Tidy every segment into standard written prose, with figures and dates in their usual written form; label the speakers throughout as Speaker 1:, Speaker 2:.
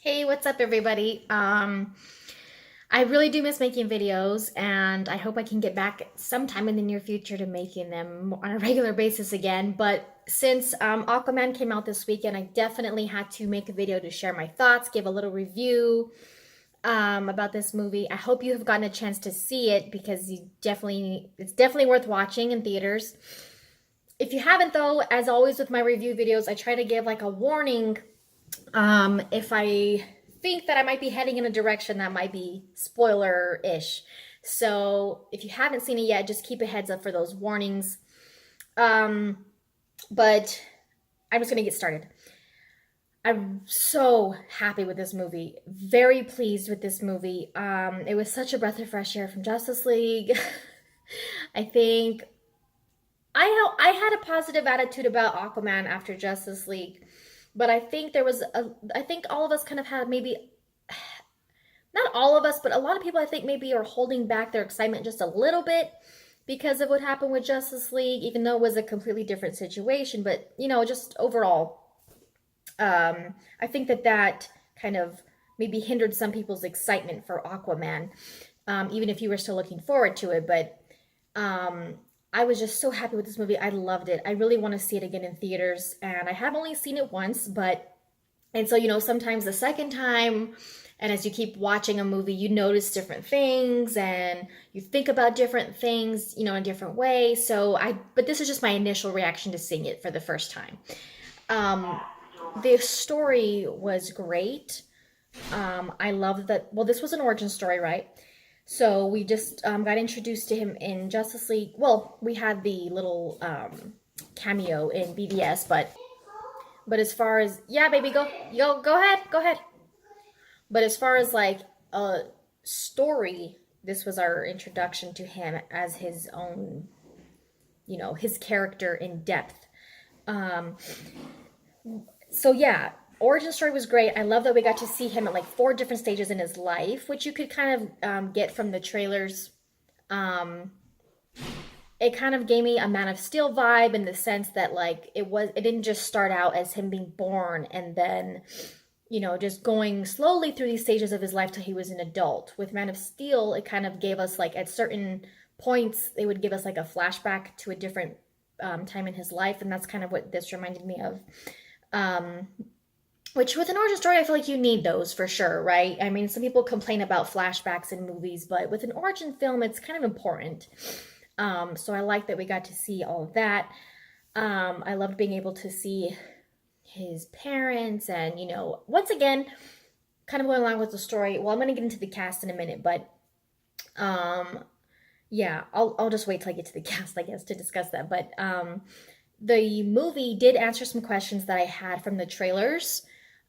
Speaker 1: Hey, what's up, everybody? I really do miss making videos, and I hope I can get back sometime in the near future to making them on a regular basis again. But since Aquaman came out this weekend, I definitely had to make a video to share my thoughts, give a little review about this movie. I hope you have gotten a chance to see it because it's definitely worth watching in theaters. If you haven't, though, as always with my review videos, I try to give like a warning if I think that I might be heading in a direction that might be spoiler-ish. So if you haven't seen it yet, just keep a heads up for those warnings. Um, but I'm just gonna get started. I'm so happy with this movie. Very pleased with this movie. It was such a breath of fresh air from Justice League. I think I had a positive attitude about Aquaman after Justice League, but I think all of us kind of had maybe not all of us, but a lot of people I think maybe are holding back their excitement just a little bit because of what happened with Justice League, even though it was a completely different situation. But just overall, I think that kind of maybe hindered some people's excitement for Aquaman, even if you were still looking forward to it. But I was just so happy with this movie. I loved it. I really want to see it again in theaters, and I have only seen it once, but and so, sometimes the second time, and as you keep watching a movie, you notice different things and you think about different things, in a different way. But this is just my initial reaction to seeing it for the first time. Um, the story was great. I love that. Well, this was an origin story, right? So we just got introduced to him in Justice League. Well, we had the little cameo in BVS, but as far as yeah, baby, go ahead. But as far as like a story, this was our introduction to him as his own, his character in depth. Um, so yeah, origin story was great. I love that we got to see him at like four different stages in his life, which you could kind of get from the trailers. Um, it kind of gave me a Man of Steel vibe in the sense that like it didn't just start out as him being born and then just going slowly through these stages of his life till he was an adult. With Man of Steel, it kind of gave us like at certain points, they would give us like a flashback to a different time in his life, and that's kind of what this reminded me of. Um, which with an origin story, I feel like you need those for sure, right? I mean, some people complain about flashbacks in movies, but with an origin film, it's kind of important. So I like that we got to see all of that. I loved being able to see his parents and, once again, kind of going along with the story. Well, I'm going to get into the cast in a minute, but um, yeah, I'll just wait till I get to the cast, I guess, to discuss that. But the movie did answer some questions that I had from the trailers.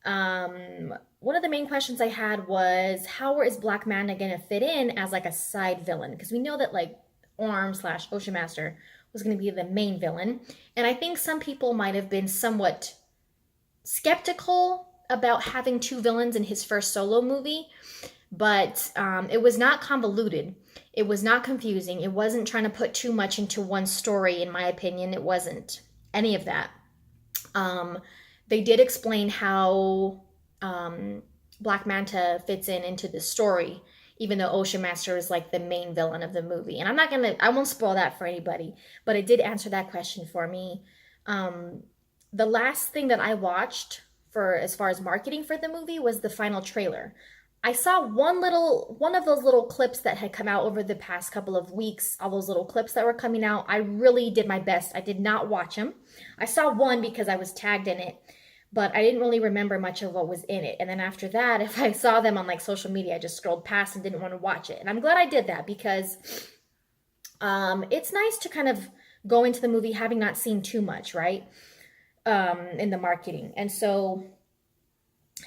Speaker 1: One of the main questions I had was how is Black Manta gonna fit in as like a side villain? Because we know that like Orm slash Ocean Master was gonna be the main villain, and I think some people might have been somewhat skeptical about having two villains in his first solo movie, but it was not convoluted. It was not confusing. It wasn't trying to put too much into one story, in my opinion. It wasn't any of that. Um, they did explain how Black Manta fits into the story, even though Ocean Master is like the main villain of the movie. And I won't spoil that for anybody, but it did answer that question for me. Um, the last thing that I watched for as far as marketing for the movie was the final trailer. I saw one of those little clips that had come out over the past couple of weeks, all those little clips that were coming out. I really did my best. I did not watch them. I saw one because I was tagged in it, but I didn't really remember much of what was in it. And then after that, if I saw them on like social media, I just scrolled past and didn't want to watch it. And I'm glad I did that because it's nice to kind of go into the movie having not seen too much, right? In the marketing. And so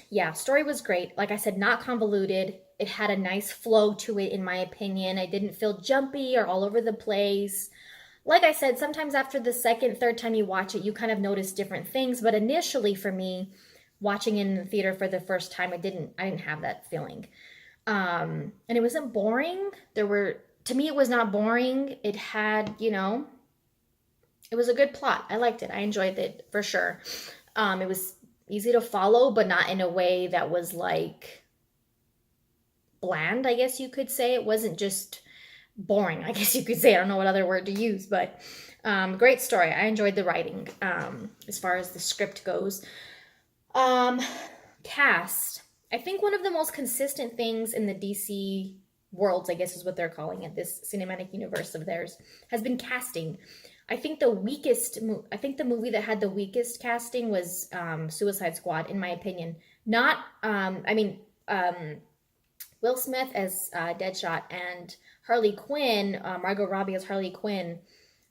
Speaker 1: yeah, story was great. Like I said, not convoluted. It had a nice flow to it, in my opinion. I didn't feel jumpy or all over the place. Like I said, sometimes after the second, third time you watch it, you kind of notice different things. But initially, for me, watching in the theater for the first time, I didn't have that feeling. And it wasn't boring. To me, it was not boring. It had, it was a good plot. I liked it. I enjoyed it for sure. It was easy to follow, but not in a way that was like bland, I guess you could say. It wasn't just boring, I guess you could say. I don't know what other word to use, but great story. I enjoyed the writing as far as the script goes. Um, Cast. I think one of the most consistent things in the DC worlds, I guess is what they're calling it, this cinematic universe of theirs, has been casting. I think the movie that had the weakest casting was Suicide Squad, in my opinion. Not, Will Smith as Deadshot and Harley Quinn, Margot Robbie as Harley Quinn,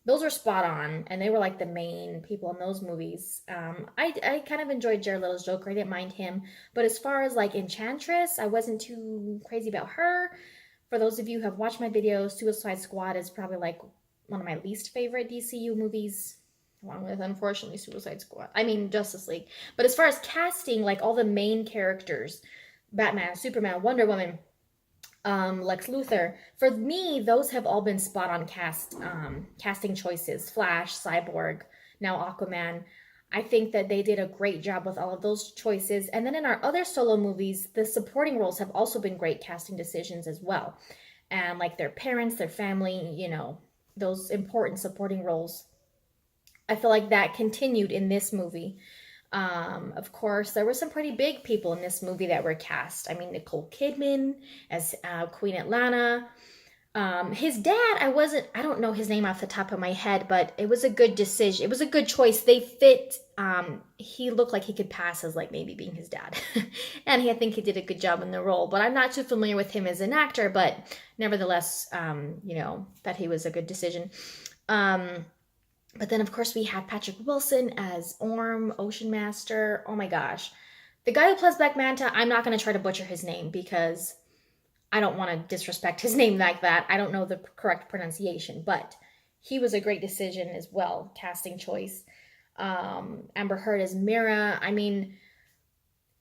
Speaker 1: those were spot on, and they were like the main people in those movies. I kind of enjoyed Jared Leto's Joker. I didn't mind him, but as far as like Enchantress, I wasn't too crazy about her. For those of you who have watched my videos, Suicide Squad is probably like one of my least favorite DCU movies, along with unfortunately Suicide Squad. I mean Justice League. But as far as casting, like all the main characters, Batman, Superman, Wonder Woman, Lex Luthor. For me, those have all been spot on casting choices. Flash, Cyborg, now Aquaman. I think that they did a great job with all of those choices. And then in our other solo movies, the supporting roles have also been great casting decisions as well. And like their parents, their family, you know, those important supporting roles. I feel like that continued in this movie. Of course, there were some pretty big people in this movie that were cast. I mean, Nicole Kidman as Queen Atlanta. His dad, I don't know his name off the top of my head, but it was a good decision. It was a good choice. They fit, he looked like he could pass as like maybe being his dad. And I think he did a good job in the role, but I'm not too familiar with him as an actor, but nevertheless, you know, that he was a good decision. But then, of course, we have Patrick Wilson as Orm, Ocean Master. Oh my gosh. The guy who plays Black Manta, I'm not going to try to butcher his name because I don't want to disrespect his name like that. I don't know the correct pronunciation, but he was a great decision as well, casting choice. Amber Heard as Mira. I mean,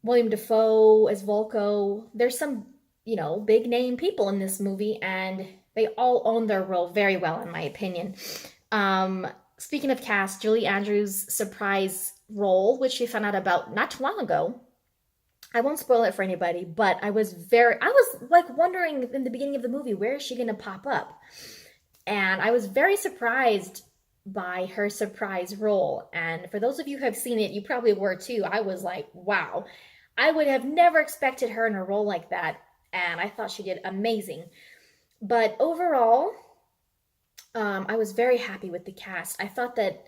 Speaker 1: William Dafoe as Volko. There's some, you know, big name people in this movie, and they all own their role very well, in my opinion. Speaking of cast, Julie Andrews' surprise role, which we found out about not too long ago. I won't spoil it for anybody, but I was like wondering in the beginning of the movie, where is she going to pop up? And I was very surprised by her surprise role. And for those of you who have seen it, you probably were too. I was like, wow. I would have never expected her in a role like that. And I thought she did amazing. But overall, I was very happy with the cast. I thought that,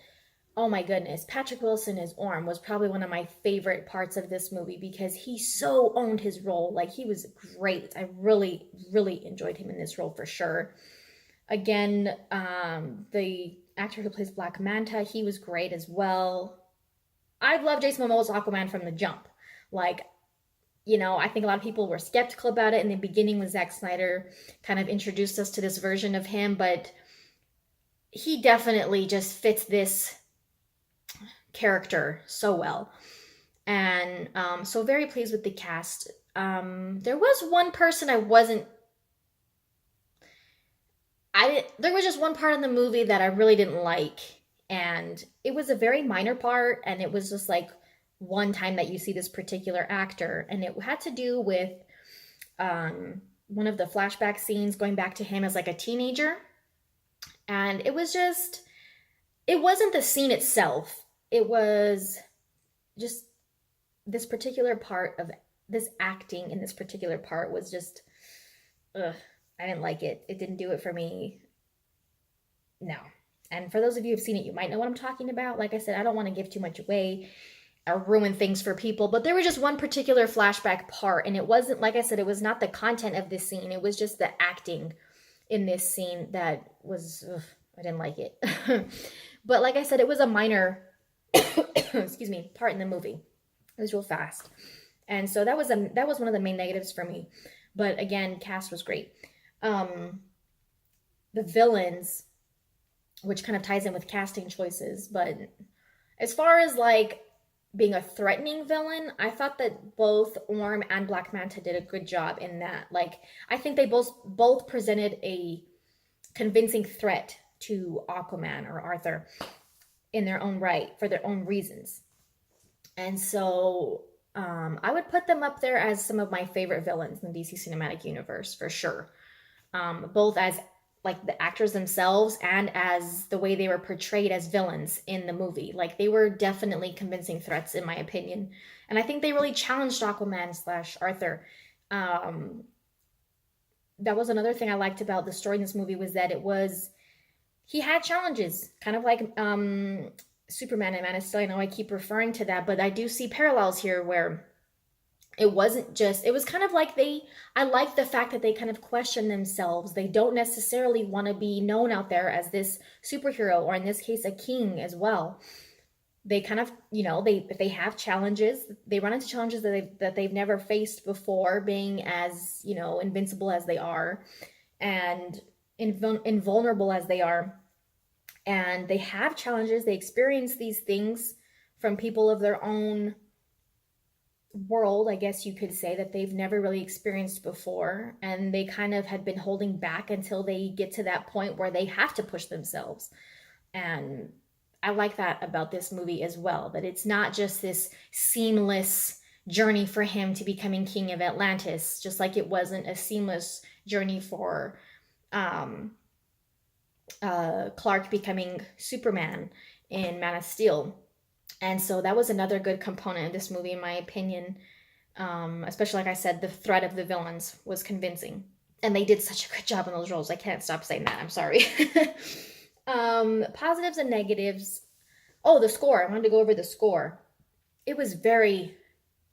Speaker 1: oh my goodness, Patrick Wilson as Orm was probably one of my favorite parts of this movie because he so owned his role. Like, he was great. I really, really enjoyed him in this role for sure. Again, the actor who plays Black Manta, he was great as well. I've loved Jason Momoa's Aquaman from the jump. Like, you know, I think a lot of people were skeptical about it in the beginning when Zack Snyder kind of introduced us to this version of him, but he definitely just fits this character so well. And so very pleased with the cast. There was one person there was just one part in the movie that I really didn't like. And it was a very minor part, and it was just like one time that you see this particular actor. And it had to do with one of the flashback scenes going back to him as like a teenager. And it wasn't the scene itself. It was just this particular part of this acting in this particular part was just, I didn't like it. It didn't do it for me. No. And for those of you who've seen it, you might know what I'm talking about. Like I said, I don't want to give too much away or ruin things for people, but there was just one particular flashback part, and it wasn't, like I said, it was not the content of this scene. It was just the acting in this scene that was, I didn't like it. But like I said, it was a minor, excuse me, part in the movie. It was real fast. And so that was one of the main negatives for me. But again, cast was great. The villains, which kind of ties in with casting choices, but as far as like being a threatening villain, I thought that both Orm and Black Manta did a good job in that. Like, I think they both presented a convincing threat to Aquaman or Arthur in their own right, for their own reasons. And so I would put them up there as some of my favorite villains in the DC Cinematic Universe for sure. Both as like the actors themselves and as the way they were portrayed as villains in the movie. Like they were definitely convincing threats, in my opinion. And I think they really challenged Aquaman slash Arthur. Um, that was another thing I liked about the story in this movie was that he had challenges, kind of like Superman and Man of Steel. I know I keep referring to that, but I do see parallels here where it wasn't just, it was kind of like I like the fact that they kind of question themselves. They don't necessarily want to be known out there as this superhero, or in this case a king as well. They kind of, they have challenges, they run into challenges that they've never faced before, being as, invincible as they are, and invulnerable as they are. And they have challenges, they experience these things from people of their own world, I guess you could say, that they've never really experienced before. And they kind of had been holding back until they get to that point where they have to push themselves. And I like that about this movie as well, that it's not just this seamless journey for him to becoming king of Atlantis, just like it wasn't a seamless journey for um, Clark becoming Superman in Man of Steel. And so that was another good component of this movie, in my opinion. Especially, like I said, the threat of the villains was convincing. And they did such a good job in those roles. I can't stop saying that. I'm sorry. Positives and negatives. Oh, the score. I wanted to go over the score. It was very,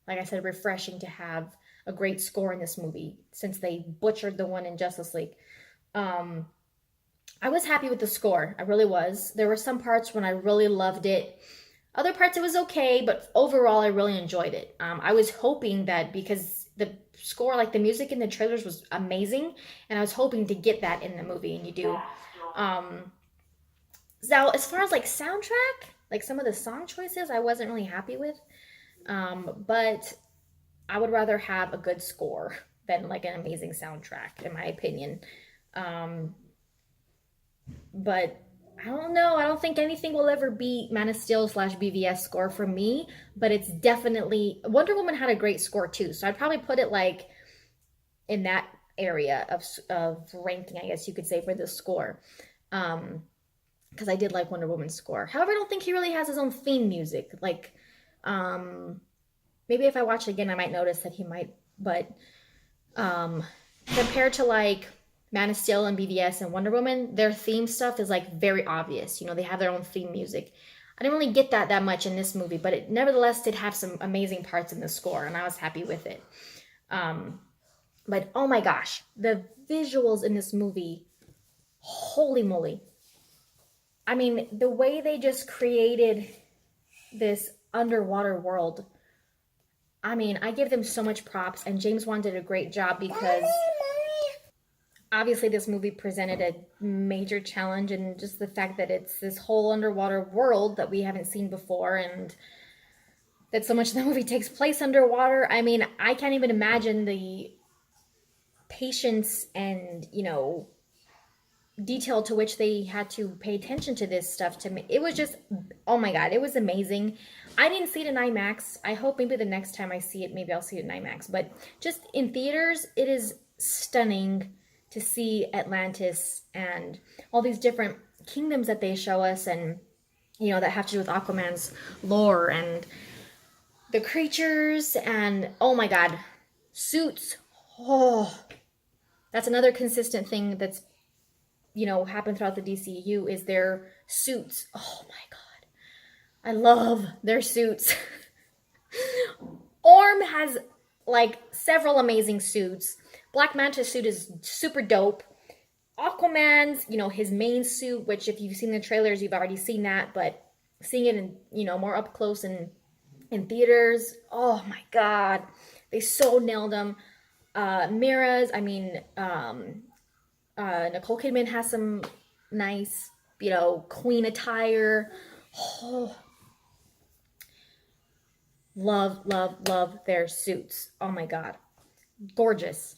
Speaker 1: like I said, refreshing to have a great score in this movie since they butchered the one in Justice League. Um, I was happy with the score. I really was. There were some parts when I really loved it. Other parts it was okay, but overall I really enjoyed it. I was hoping that because the score, like the music in the trailers was amazing, and I was hoping to get that in the movie, and you do. Um, so as far as like soundtrack, like some of the song choices, I wasn't really happy with. But I would rather have a good score than like an amazing soundtrack, in my opinion. Um, but I don't know. I don't think anything will ever beat Man of Steel slash BVS score for me. But it's definitely Wonder Woman had a great score too. So I'd probably put it like in that area of ranking, I guess you could say, for the score. Because I did like Wonder Woman's score. However, I don't think he really has his own theme music. Like, um, maybe if I watch it again, I might notice that he might. But um, compared to like Man of Steel and BVS and Wonder Woman, their theme stuff is like very obvious. They have their own theme music. I didn't really get that much in this movie, but it nevertheless did have some amazing parts in the score, and I was happy with it. Um, but oh my gosh, the visuals in this movie, holy moly. I mean, the way they just created this underwater world, I mean, I give them so much props, and James Wan did a great job because obviously this movie presented a major challenge, and just the fact that it's this whole underwater world that we haven't seen before, and that so much of the movie takes place underwater. I mean, I can't even imagine the patience and, detail to which they had to pay attention to this stuff. To me, it was just, oh my god, it was amazing. I didn't see it in IMAX. I hope maybe the next time I see it, maybe I'll see it in IMAX. But just in theaters, it is stunning to see Atlantis and all these different kingdoms that they show us, and that have to do with Aquaman's lore and the creatures, and oh my god, suits. Oh, that's another consistent thing that's happened throughout the DCU is their suits. Oh my god, I love their suits. Orm has like several amazing suits. Black Manta's suit is super dope. Aquaman's, his main suit, which if you've seen the trailers, you've already seen that, but seeing it in, more up close and in theaters, oh my god, they so nailed them. Mira's, I mean, Nicole Kidman has some nice, queen attire. Oh, love their suits. Oh my god, gorgeous.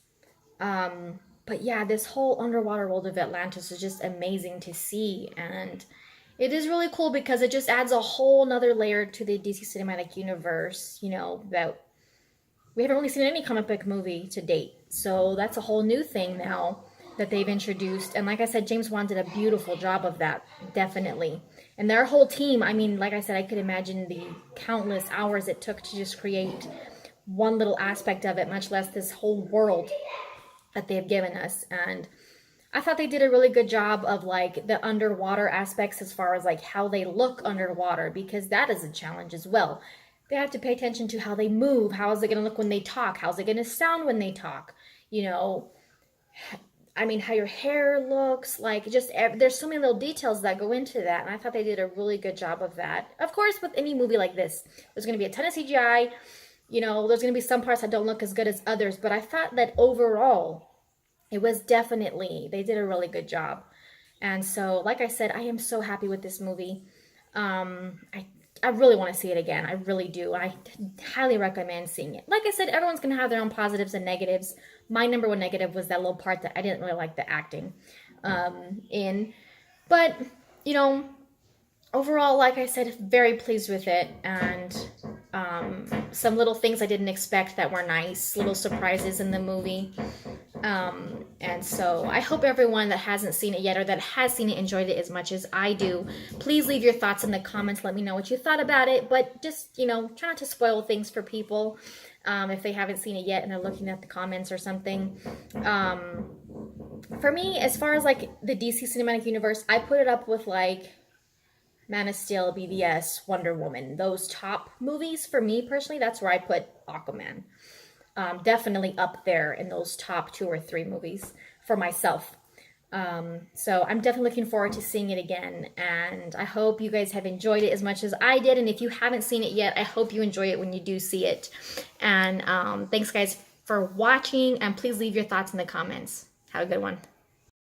Speaker 1: But yeah, this whole underwater world of Atlantis is just amazing to see, and It is really cool because it just adds a whole nother layer to the DC Cinematic Universe, you know, that we haven't really seen any comic book movie to date. So that's a whole new thing now that they've introduced. And like I said, James Wan did a beautiful job of that, definitely. And their whole team, I mean, like I said, I could imagine the countless hours it took to just create one little aspect of it, much less this whole world that they have given us. And I thought they did a really good job of like the underwater aspects as far as like how they look underwater, because that is a challenge as well. They have to pay attention to how they move. How is it going to look when they talk? How's it going to sound when they talk? You know, I mean, how your hair looks, like just there's so many little details that go into that. And I thought they did a really good job of that. Of course, with any movie like this, there's going to be a ton of CGI. You know, there's going to be some parts that don't look as good as others. But I thought that overall, it was definitely, they did a really good job. And so, like I said, I am so happy with this movie. I really want to see it again. I really do. I highly recommend seeing it. Like I said, everyone's going to have their own positives and negatives. My number one negative was that little part that I didn't really like the acting in. But, you know, overall, like I said, very pleased with it. And some little things I didn't expect that were nice, little surprises in the movie. And so I hope everyone that hasn't seen it yet or that has seen it enjoyed it as much as I do. Please leave your thoughts in the comments. Let me know what you thought about it. But just, you know, try not to spoil things for people if they haven't seen it yet and they're looking at the comments or something. For me, as far as like the DC Cinematic Universe, I put it up with like Man of Steel, BVS, Wonder Woman. Those top movies for me personally, that's where I put Aquaman. Definitely up there in those top 2 or 3 movies for myself. So I'm definitely looking forward to seeing it again. And I hope you guys have enjoyed it as much as I did. And if you haven't seen it yet, I hope you enjoy it when you do see it. And thanks guys for watching. And please leave your thoughts in the comments. Have a good one.